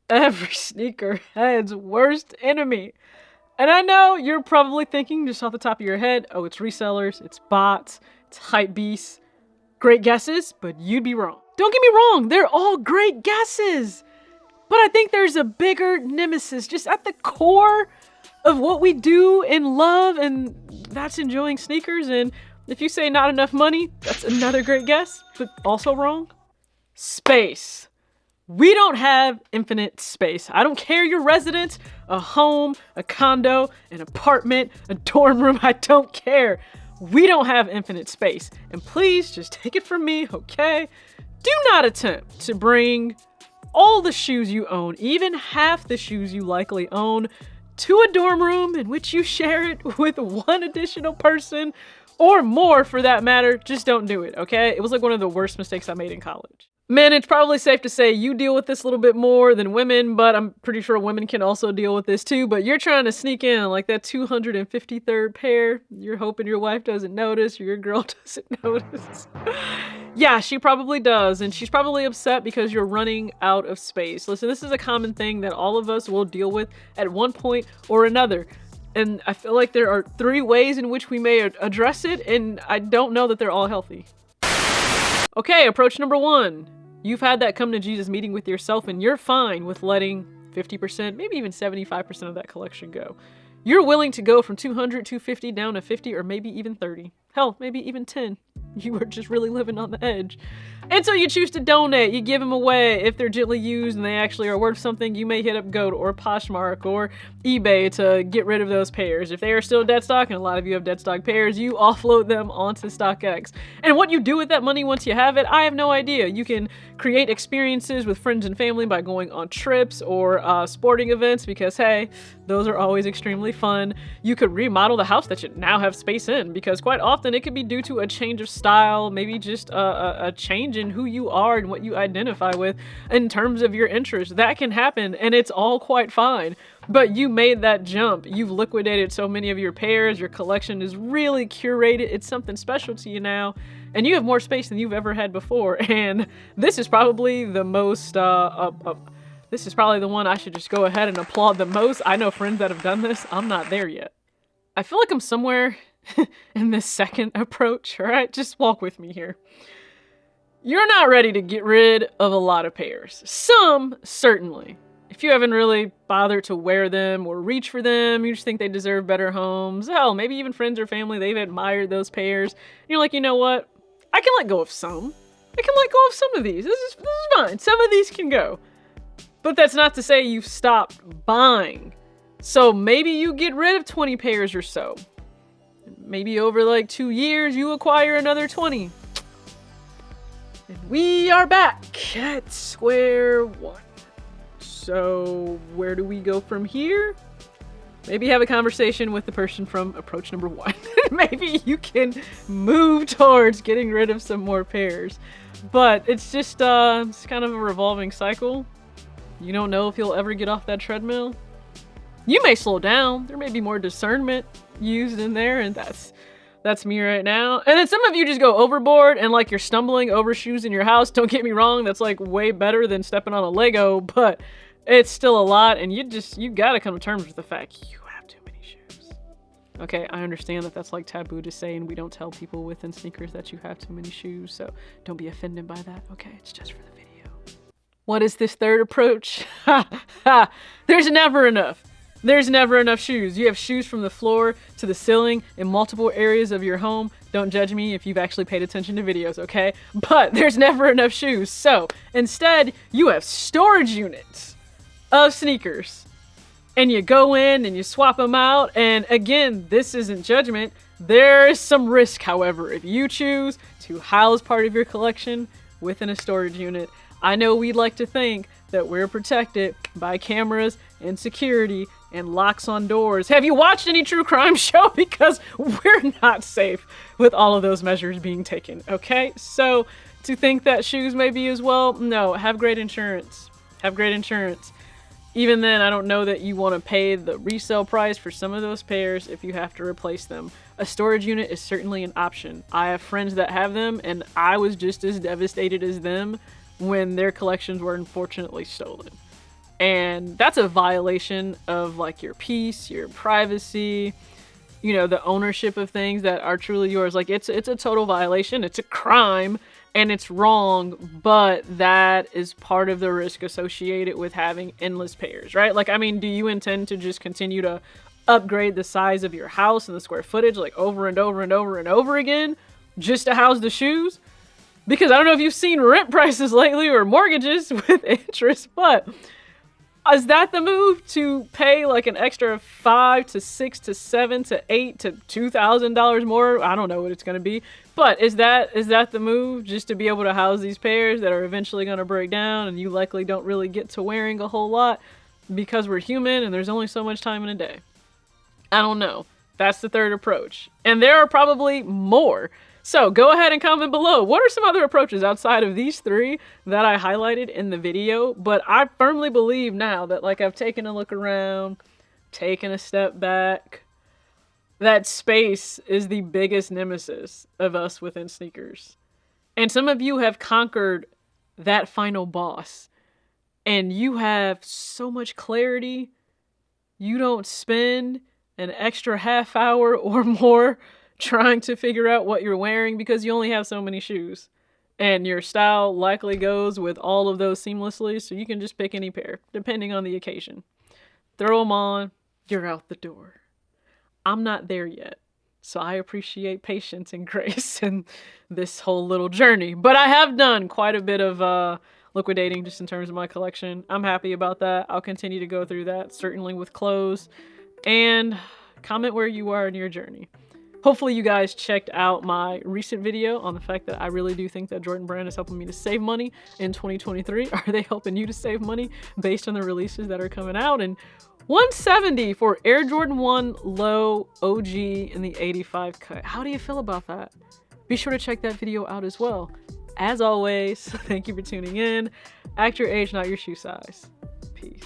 every sneakerhead's worst enemy. And I know you're probably thinking just off the top of your head, oh, it's resellers, it's bots, it's Hypebeasts. Great guesses, but you'd be wrong. Don't get me wrong, they're all great guesses. But I think there's a bigger nemesis just at the core of what we do and love, and that's enjoying sneakers. And if you say not enough money, that's another great guess, but also wrong. Space. We don't have infinite space. I don't care your residence, a home, a condo, an apartment, a dorm room, I don't care. We don't have infinite space. And please just take it from me, okay? Do not attempt to bring all the shoes you own, even half the shoes you likely own, to a dorm room in which you share it with one additional person, or more for that matter. Just don't do it, okay? It was like one of the worst mistakes I made in college. Men, it's probably safe to say you deal with this a little bit more than women, but I'm pretty sure women can also deal with this too. But you're trying to sneak in like that 253rd pair. You're hoping your wife doesn't notice or your girl doesn't notice. Yeah, she probably does, and she's probably upset because you're running out of space. Listen, this is a common thing that all of us will deal with at one point or another. And I feel like there are 3 ways in which we may address it, and I don't know that they're all healthy. Okay, approach number 1. You've had that come to Jesus meeting with yourself, and you're fine with letting 50%, maybe even 75% of that collection go. You're willing to go from 200, 250 down to 50, or maybe even 30. Hell, maybe even 10. You are just really living on the edge. And so you choose to donate. You give them away. If they're gently used and they actually are worth something, you may hit up Goat or Poshmark or eBay to get rid of those pairs. If they are still dead stock, and a lot of you have dead stock pairs, you offload them onto StockX. And what you do with that money once you have it, I have no idea. You can create experiences with friends and family by going on trips or sporting events, because hey, those are always extremely fun. You could remodel the house that you now have space in, because quite often it could be due to a change of style, maybe just a change in who you are and what you identify with in terms of your interests. That can happen, and it's all quite fine. But you made that jump. You've liquidated so many of your pairs. Your collection is really curated. It's something special to you now, and you have more space than you've ever had before. And this is probably the most this is probably the one I should just go ahead and applaud the most. I know friends that have done this. I'm not there yet. I feel like I'm somewhere in this second approach, all right? Just walk with me here. You're not ready to get rid of a lot of pairs. Some, certainly. If you haven't really bothered to wear them or reach for them, you just think they deserve better homes. Hell, maybe even friends or family, they've admired those pairs. And you're like, you know what? I can let go of some. I can let go of some of these. This is fine. Some of these can go. But that's not to say you've stopped buying. So maybe you get rid of 20 pairs or so. Maybe over like 2 years, you acquire another 20. And we are back at square one. So where do we go from here? Maybe have a conversation with the person from approach number 1. Maybe you can move towards getting rid of some more pairs. But it's just it's kind of a revolving cycle. You don't know if you'll ever get off that treadmill. You may slow down. There may be more discernment used in there, and that's me right now. And then some of you just go overboard and like you're stumbling over shoes in your house. Don't get me wrong, that's like way better than stepping on a Lego, but it's still a lot, and you gotta come to terms with the fact you have too many shoes. Okay, I understand that that's like taboo to say, and we don't tell people within sneakers that you have too many shoes, so don't be offended by that. Okay, it's just for the video. What is this third approach? There's never enough. There's never enough shoes. You have shoes from the floor to the ceiling in multiple areas of your home. Don't judge me if you've actually paid attention to videos, okay? But there's never enough shoes. So instead, you have storage units of sneakers. And you go in and you swap them out. And again, this isn't judgment. There is some risk, however, if you choose to house part of your collection within a storage unit. I know we'd like to think that we're protected by cameras and security and locks on doors. Have you watched any true crime show? Because we're not safe with all of those measures being taken, okay? So to think that shoes may be as well, no, have great insurance. Have great insurance. Even then, I don't know that you want to pay the resale price for some of those pairs if you have to replace them. A storage unit is certainly an option. I have friends that have them, and I was just as devastated as them when their collections were unfortunately stolen. And that's a violation of like your peace, your privacy, you know, the ownership of things that are truly yours. Like it's a total violation. It's a crime and it's wrong, but that is part of the risk associated with having endless pairs, right? Like, I mean, do you intend to just continue to upgrade the size of your house and the square footage like over and over and over and over again just to house the shoes? Because I don't know if you've seen rent prices lately or mortgages with interest, but is that the move, to pay like an extra $5 to $6 to $7 to $8 to $2,000 more? I don't know what it's going to be, but is that the move, just to be able to house these pairs that are eventually going to break down and you likely don't really get to wearing a whole lot because we're human and there's only so much time in a day? I don't know. That's the third approach. And there are probably more. So go ahead and comment below. What are some other approaches outside of these three that I highlighted in the video? But I firmly believe now that, like, I've taken a look around, taken a step back, that space is the biggest nemesis of us within sneakers. And some of you have conquered that final boss. And you have so much clarity. You don't spend an extra half hour or more trying to figure out what you're wearing because you only have so many shoes. And your style likely goes with all of those seamlessly, so you can just pick any pair, depending on the occasion. Throw them on, you're out the door. I'm not there yet, so I appreciate patience and grace in this whole little journey. But I have done quite a bit of liquidating just in terms of my collection. I'm happy about that. I'll continue to go through that, certainly with clothes. And comment where you are in your journey. Hopefully you guys checked out my recent video on the fact that I really do think that Jordan Brand is helping me to save money in 2023. Are they helping you to save money based on the releases that are coming out? And $170 for Air Jordan 1 Low OG in the 85 cut. How do you feel about that? Be sure to check that video out as well. As always, thank you for tuning in. Act your age, not your shoe size. Peace.